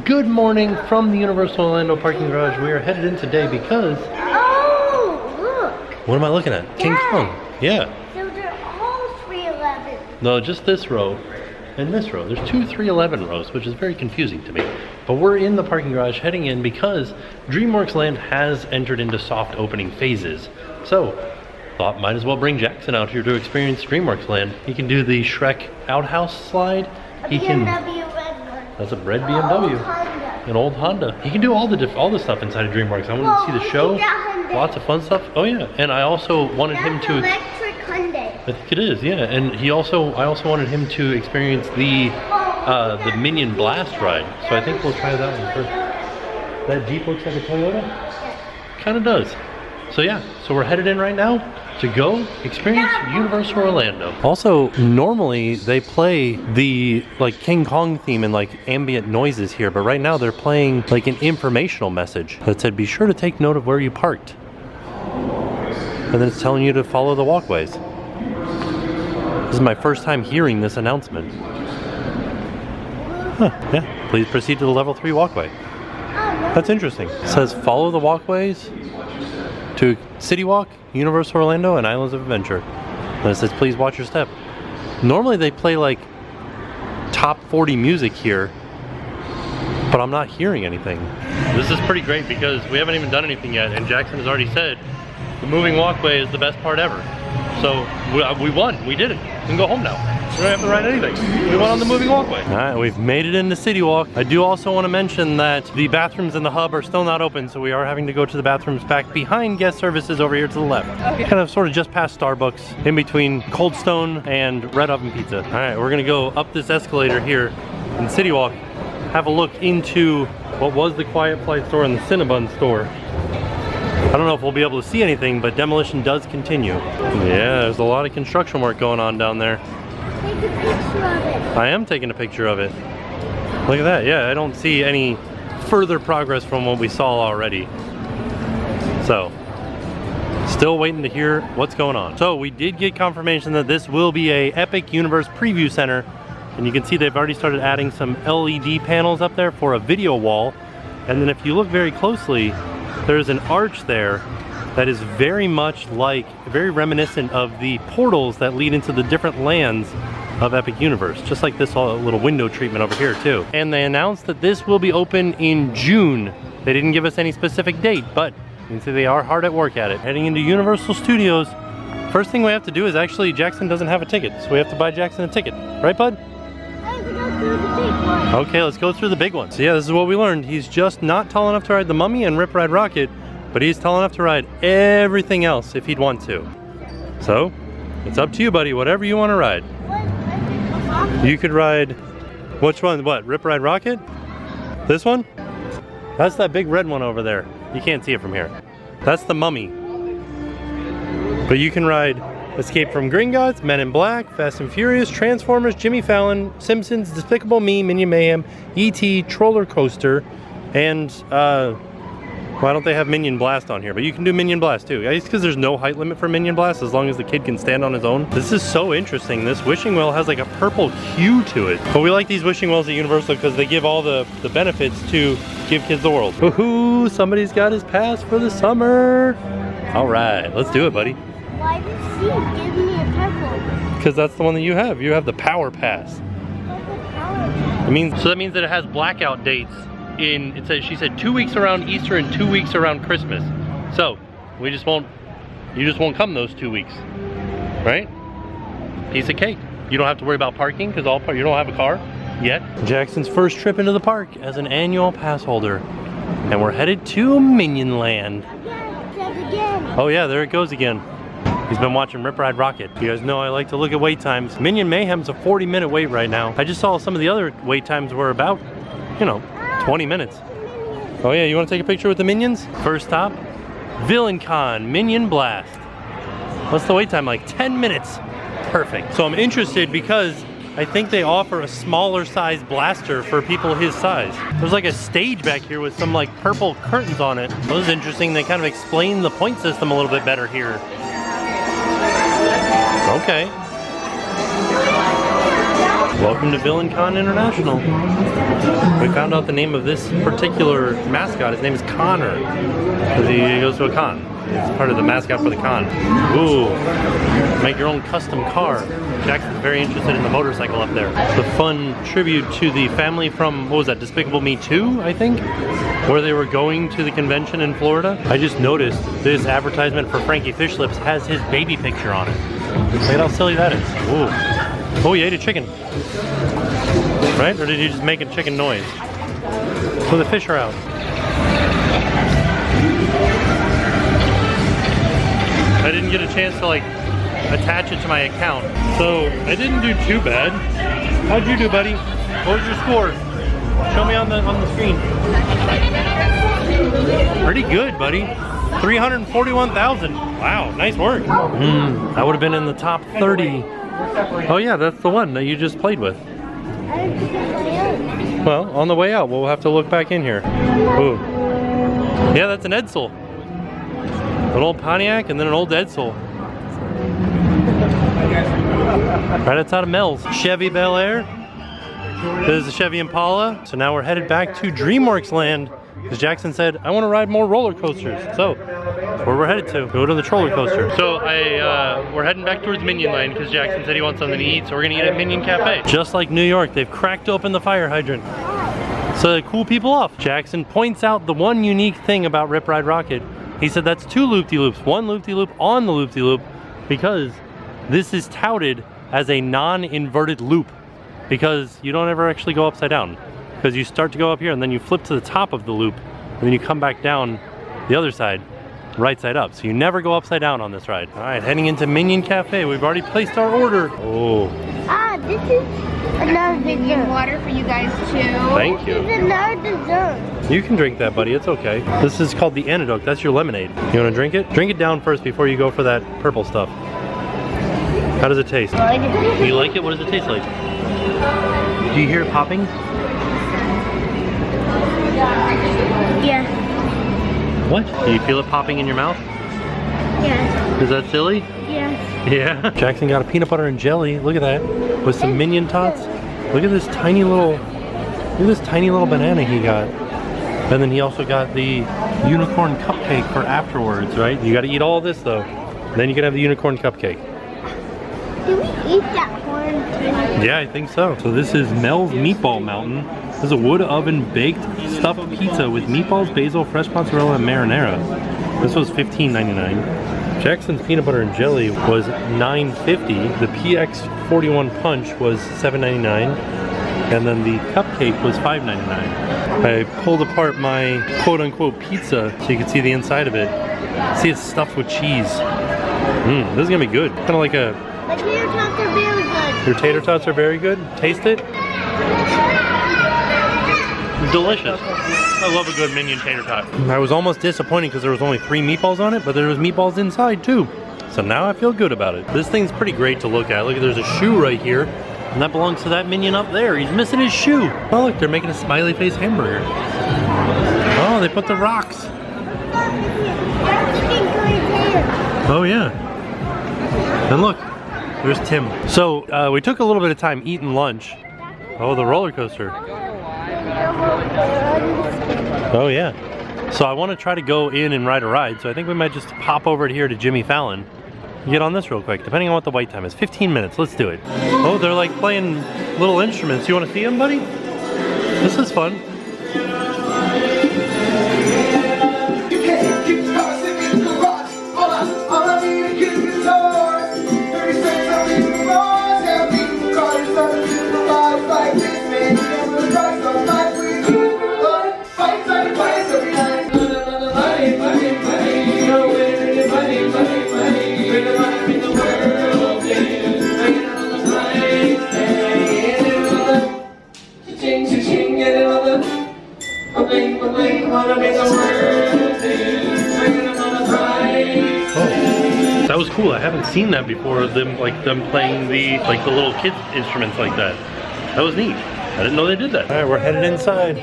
Good morning from the Universal Orlando parking garage. We are headed in today because... Oh, look! What am I looking at? King Kong. Yeah. So they're all 311. No, just this row and this row. There's two 311 rows, which is very confusing to me. But we're in the parking garage heading in because DreamWorks Land has entered into soft opening phases. So, thought might as well bring Jackson out here to experience DreamWorks Land. He can do the Shrek outhouse slide. He can. BMW red one. That's a red BMW. An old Honda. He can do all the stuff inside of DreamWorks. I wanted to see the show. Lots of fun stuff. Oh yeah, and I also wanted him to. Electric Hyundai. I think it is, yeah. And I also wanted him to experience the Minion Blast ride. So I think we'll try that one first. That Jeep looks like a Toyota. Yes. Kind of does. So yeah, so we're headed in right now to go experience Universal Orlando. Also, normally they play the like King Kong theme and like ambient noises here, but right now they're playing like an informational message that said be sure to take note of where you parked. And then it's telling you to follow the walkways. This is my first time hearing this announcement. Huh, yeah, please proceed to the level 3 walkway. That's interesting. It says follow the walkways to CityWalk, Universal Orlando, and Islands of Adventure. And it says, please watch your step. Normally they play like top 40 music here, but I'm not hearing anything. This is pretty great because we haven't even done anything yet, and Jackson has already said the moving walkway is the best part ever. So we won, we did it. We can go home now. We don't have to ride anything. We went on the moving walkway. All right, we've made it into CityWalk. I do also want to mention that the bathrooms in the hub are still not open, so we are having to go to the bathrooms back behind guest services over here to the left. Okay. Kind of sort of just past Starbucks, in between Cold Stone and Red Oven Pizza. All right, we're gonna go up this escalator here in CityWalk, have a look into what was the Quiet Flight store and the Cinnabon store. I don't know if we'll be able to see anything, but demolition does continue. Yeah, there's a lot of construction work going on down there. Take a picture of it. I am taking a picture of it. Look at that. Yeah, I don't see any further progress from what we saw already. So, still waiting to hear what's going on. So we did get confirmation that this will be a Epic Universe Preview Center. And you can see they've already started adding some LED panels up there for a video wall. And then if you look very closely, there's an arch there that is very much like, very reminiscent of the portals that lead into the different lands of Epic Universe, just like this little window treatment over here too. And they announced that this will be open in June. They didn't give us any specific date, but you can see they are hard at work at it. Heading into Universal Studios, first thing we have to do is actually, Jackson doesn't have a ticket, so we have to buy Jackson a ticket. Right, bud? I have to go through the big one. Okay, let's go through the big one. So yeah, this is what we learned. He's just not tall enough to ride the Mummy and Rip Ride Rocket, but he's tall enough to ride everything else if he'd want to. So, it's up to you, buddy, whatever you want to ride. You could ride, which one, what, Rip Ride Rocket? This one? That's that big red one over there. You can't see it from here. That's the Mummy. But you can ride Escape from Gringotts, Men in Black, Fast and Furious, Transformers, Jimmy Fallon, Simpsons, Despicable Me, Minion Mayhem, E.T., Troller Coaster, and why don't they have Minion Blast on here? But you can do Minion Blast too. It's because there's no height limit for Minion Blast as long as the kid can stand on his own. This is so interesting. This wishing well has like a purple hue to it. But we like these wishing wells at Universal because they give all the benefits to give kids the world. Woohoo! Somebody's got his pass for the summer. All right, let's do it, buddy. Why does she give me a purple? Because that's the one that you have. You have the Power Pass. It means, so that means that it has blackout dates. It says, she said 2 weeks around Easter and 2 weeks around Christmas. So you just won't come those 2 weeks, right? Piece of cake. You don't have to worry about parking because you don't have a car yet. Jackson's first trip into the park as an annual pass holder, and we're headed to Minion Land. Again. Oh yeah, there it goes again. He's been watching Rip Ride Rocket. You guys know I like to look at wait times. Minion Mayhem's a 40-minute wait right now. I just saw some of the other wait times were about, 20 minutes. Oh yeah, you want to take a picture with the Minions? First stop, VillainCon Minion Blast. What's the wait time, like 10 minutes? Perfect. So I'm interested because I think they offer a smaller size blaster for people his size. There's like a stage back here with some like purple curtains on it. That was interesting. They kind of explain the point system a little bit better here. Okay. Welcome to VillainCon International. We found out the name of this particular mascot. His name is Connor. Because he goes to a con. It's part of the mascot for the con. Ooh. Make your own custom car. Jackson's very interested in the motorcycle up there. The fun tribute to the family from, what was that, Despicable Me 2, I think? Where they were going to the convention in Florida. I just noticed this advertisement for Frankie Fish Lips has his baby picture on it. Look at how silly that is. Ooh. Oh, you ate a chicken. Right? Or did you just make a chicken noise? So the fish are out. I didn't get a chance to like attach it to my account. So I didn't do too bad. How'd you do, buddy? What was your score? Show me on the screen. Pretty good, buddy. 341,000. Wow, nice work. That would have been in the top 30. Oh yeah, that's the one that you just played with. Well, on the way out, we'll have to look back in here. Ooh. Yeah, that's an Edsel. An old Pontiac and then an old Edsel. Right outside of Mel's. Chevy Bel Air. This is a Chevy Impala. So now we're headed back to DreamWorks Land because Jackson said, I want to ride more roller coasters. So that's where we're headed to. Go to the roller coaster. So we're heading back towards Minion Land because Jackson said he wants something to eat. So we're going to eat at Minion Cafe. Just like New York, they've cracked open the fire hydrant. So they cool people off. Jackson points out the one unique thing about Rip Ride Rocket. He said that's two loop-de-loops. One loop-de-loop on the loop-de-loop because this is touted as a non-inverted loop because you don't ever actually go upside down. Because you start to go up here and then you flip to the top of the loop and then you come back down the other side, right side up. So you never go upside down on this ride. All right, heading into Minion Cafe. We've already placed our order. Oh. Ah, this is another dessert. Water for you guys too. Thank you. This is another dessert. You can drink that, buddy. It's okay. This is called the antidote. That's your lemonade. You want to drink it? Drink it down first before you go for that purple stuff. How does it taste? Do you like it? What does it taste like? Do you hear it popping? Yes. What? Do you feel it popping in your mouth? Yes. Is that silly? Yes. Yeah. Jackson got a peanut butter and jelly. Look at that. With some Minion tots. Look at this tiny little banana he got. And then he also got the unicorn cupcake for afterwards, right? You got to eat all this though. Then you can have the unicorn cupcake. Do we eat that corn too? Yeah, I think so. So this is Mel's Meatball Mountain. This is a wood oven baked stuffed pizza with meatballs, basil, fresh mozzarella, and marinara. This was $15.99. Jackson's peanut butter and jelly was $9.50. The PX41 Punch was $7.99. And then the cupcake was $5.99. I pulled apart my quote-unquote pizza so you can see the inside of it. See, it's stuffed with cheese. This is gonna be good. Kind of like a... The tater tots are very good. Your tater tots are very good? Taste it? Delicious. I love a good Minion tater tot. I was almost disappointed because there was only 3 meatballs on it, but there was meatballs inside too. So now I feel good about it. This thing's pretty great to look at. Look, there's a shoe right here. And that belongs to that Minion up there. He's missing his shoe. Oh look, they're making a smiley face hamburger. Oh, they put the rocks. Oh yeah. And look, there's Tim. So we took a little bit of time eating lunch. Oh, the roller coaster. Oh yeah. So I want to try to go in and ride a ride. So I think we might just pop over here to Jimmy Fallon. Get on this real quick, depending on what the wait time is. 15 minutes, let's do it. Oh, they're like playing little instruments. You want to see them, buddy? This is fun. That was cool. I haven't seen that before. Them playing the little kids instruments like that. That was neat. I didn't know they did that. All right, we're headed inside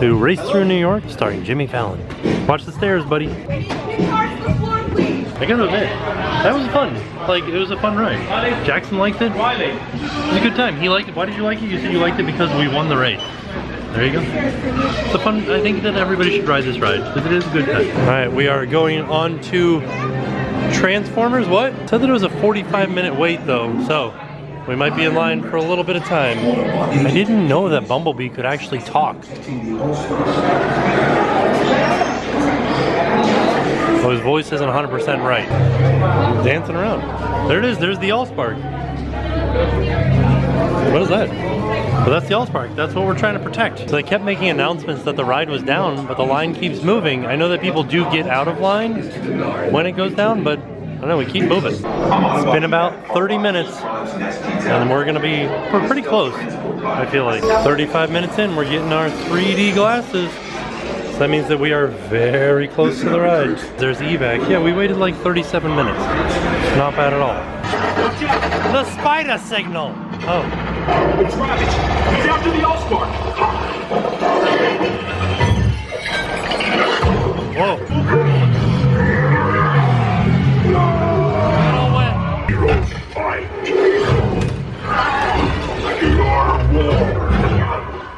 to Race Through New York, starring Jimmy Fallon. Watch the stairs, buddy. I gotta admit, That was fun. Like, it was a fun ride. Jackson liked it. It was a good time. He liked it. Why did you like it? You said you liked it because we won the race. There you go. It's a fun, I think that everybody should ride this ride because it is a good time. All right, we are going on to Transformers. What? It said that it was a 45-minute wait though, so we might be in line for a little bit of time. I didn't know that Bumblebee could actually talk. Well, his voice isn't 100% right. He's dancing around. There it is. There's the Allspark. What is that? Well, that's the Allspark. That's what we're trying to protect. So they kept making announcements that the ride was down, but the line keeps moving. I know that people do get out of line when it goes down, but I don't know, we keep moving. It's been about 30 minutes, and we're pretty close, I feel like. 35 minutes in, we're getting our 3D glasses. So that means that we are very close to the ride. There's evac. Yeah, we waited like 37 minutes. Not bad at all. The spider signal. Oh. It's Rabbit. He's after the Allspark. Whoa. Heroes fight. Your war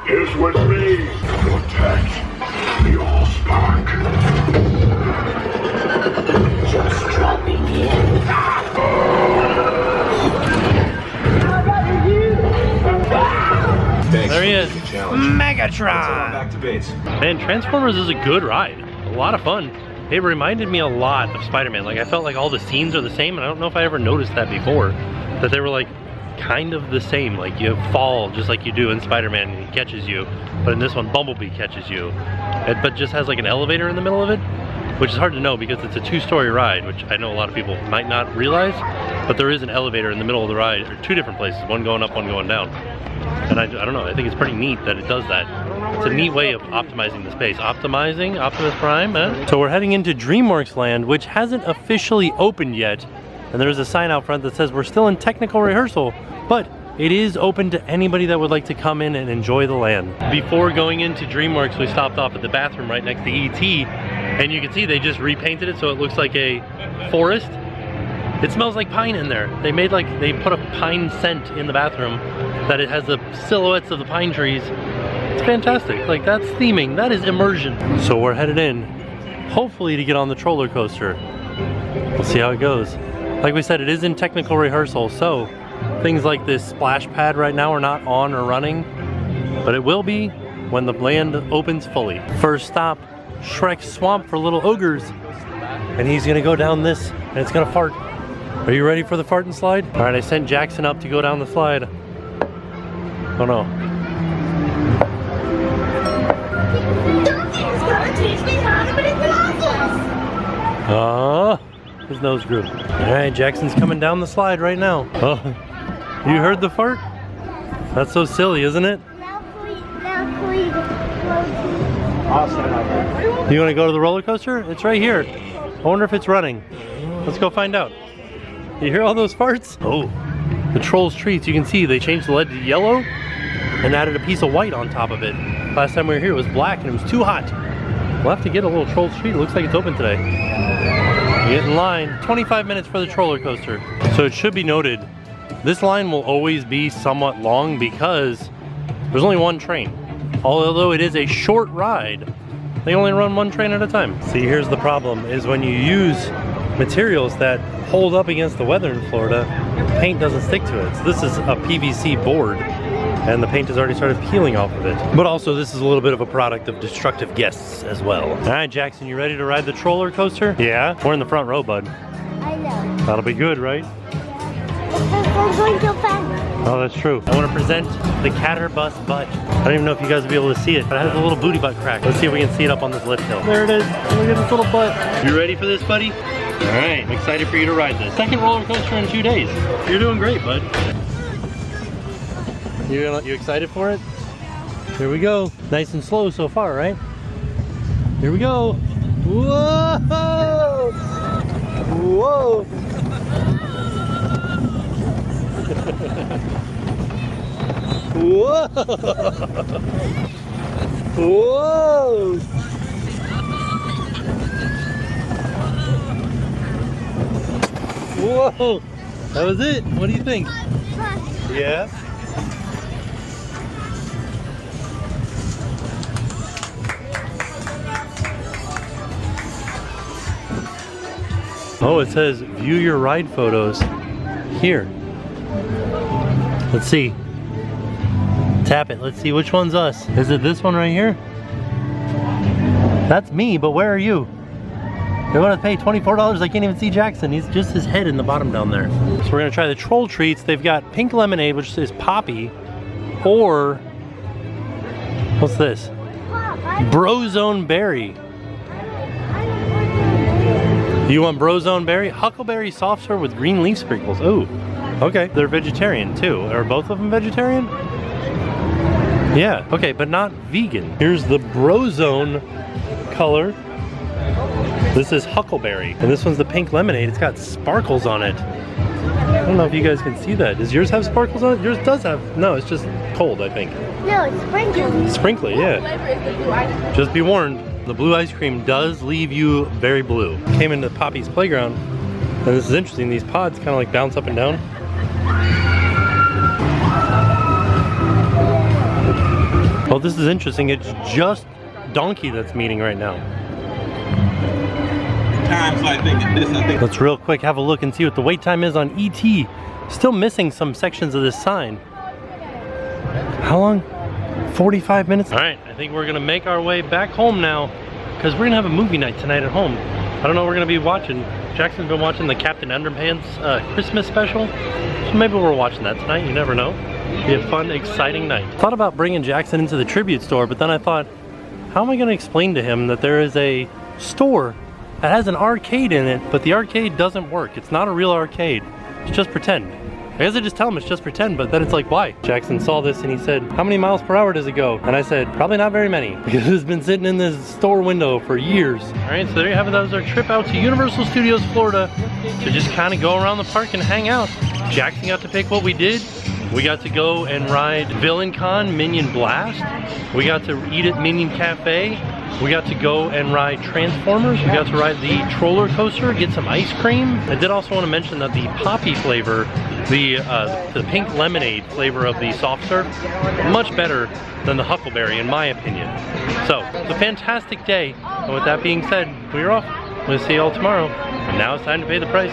is with me. Protect the Allspark. Just dropping in. There he is. Megatron! Back to base. Man, Transformers is a good ride. A lot of fun. It reminded me a lot of Spider-Man. Like, I felt like all the scenes are the same, and I don't know if I ever noticed that before. That they were like kind of the same. Like, you fall just like you do in Spider-Man and he catches you. But in this one, Bumblebee catches you. But just has like an elevator in the middle of it, which is hard to know because it's a 2-story ride, which I know a lot of people might not realize. But there is an elevator in the middle of the ride, or 2 different places, one going up, one going down. And I don't know, I think it's pretty neat that it does that. It's a neat way of optimizing the space. Optimizing Optimus Prime, eh? So we're heading into DreamWorks Land, which hasn't officially opened yet. And there's a sign out front that says we're still in technical rehearsal, but it is open to anybody that would like to come in and enjoy the land. Before going into DreamWorks, we stopped off at the bathroom right next to E.T. And you can see they just repainted it so it looks like a forest. It smells like pine in there. They put a pine scent in the bathroom that it has the silhouettes of the pine trees. It's fantastic. Like, that's theming. That is immersion. So we're headed in, hopefully to get on the roller coaster. We'll see how it goes. Like we said, it is in technical rehearsal, so things like this splash pad right now are not on or running, but it will be when the land opens fully. First stop, Shrek's swamp for little ogres. And he's gonna go down this, and it's gonna fart. Are you ready for the fart and slide? All right, I sent Jackson up to go down the slide. Oh no. Donkey's gonna teach me how to put in glasses. Oh, his nose grew. All right, Jackson's coming down the slide right now. Oh, you heard the fart? That's so silly, isn't it? Now please. You wanna go to the roller coaster? It's right here. I wonder if it's running. Let's go find out. You hear all those farts? Oh, the Trolls treats. You can see they changed the lead to yellow and added a piece of white on top of it. Last time we were here, it was black and it was too hot. We'll have to get a little Trolls treat. It looks like it's open today. Get in line. 25 minutes for the roller coaster. So it should be noted, this line will always be somewhat long because there's only one train. Although it is a short ride, they only run one train at a time. See, here's the problem, is when you use materials that hold up against the weather in Florida, paint doesn't stick to it. So this is a PVC board, and the paint has already started peeling off of it. But also, this is a little bit of a product of destructive guests as well. All right, Jackson, you ready to ride the roller coaster? Yeah? We're in the front row, bud. I know. That'll be good, right? We're going so fast. Oh, that's true. I want to present the Catterbus butt. I don't even know if you guys will be able to see it, but it has a little booty butt crack. Let's see if we can see it up on this lift hill. There it is. Look at this little butt. You ready for this, buddy? All right, I'm excited for you to ride this. Second roller coaster in 2 days. You're doing great, bud. You excited for it? Here we go. Nice and slow so far, right? Here we go. Whoa! Whoa! Whoa! Whoa! Whoa, that was it. What do you think? Yeah. Oh, it says view your ride photos here. Let's see. Tap it. Let's see which one's us. Is it this one right here? That's me, but where are you? They're gonna pay $24. I can't even see Jackson. He's just his head in the bottom down there. So we're gonna try the troll treats. They've got pink lemonade, which is poppy, or what's this? Brozone berry. You want Brozone berry? Huckleberry soft serve with green leaf sprinkles. Ooh, okay. They're vegetarian too. Are both of them vegetarian? Yeah, okay, but not vegan. Here's the Brozone color. This is huckleberry, and this one's the pink lemonade. It's got sparkles on it. I don't know if you guys can see that. Does yours have sparkles on it? Yours does have. No, it's just cold, I think. No, it's sprinkly. Sprinkly, yeah. Just be warned, the blue ice cream does leave you very blue. Came into Poppy's playground, and this is interesting. These pods kind of like bounce up and down. Well, this is interesting. It's just Donkey that's meeting right now. Times like this, I think. Let's real quick have a look and see what the wait time is on ET. Still missing some sections of this sign. How long? 45 minutes. All right, I think we're gonna make our way back home now because we're gonna have a movie night tonight at home. I don't know what we're gonna be watching. Jackson's been watching the Captain Underpants Christmas special. So maybe we're watching that tonight, you never know. Be a fun, exciting night. Thought about bringing Jackson into the tribute store, but then I thought, how am I gonna explain to him that there is a store that has an arcade in it, but the arcade doesn't work. It's not a real arcade. It's just pretend. I guess I just tell him it's just pretend, but then it's like, why? Jackson saw this and he said, how many miles per hour does it go? And I said, probably not very many, because it's been sitting in this store window for years. All right, so there you have it. That was our trip out to Universal Studios Florida to just kind of go around the park and hang out. Jackson got to pick what we did. We got to go and ride Villain Con Minion Blast. We got to eat at Minion Cafe. We got to go and ride Transformers. We got to ride the Troller Coaster, get some ice cream. I did also want to mention that the Poppy flavor, the pink lemonade flavor of the soft serve, much better than the Huckleberry in my opinion. So, it's a fantastic day. And with that being said, we're off. We'll see you all tomorrow. And now it's time to pay the price.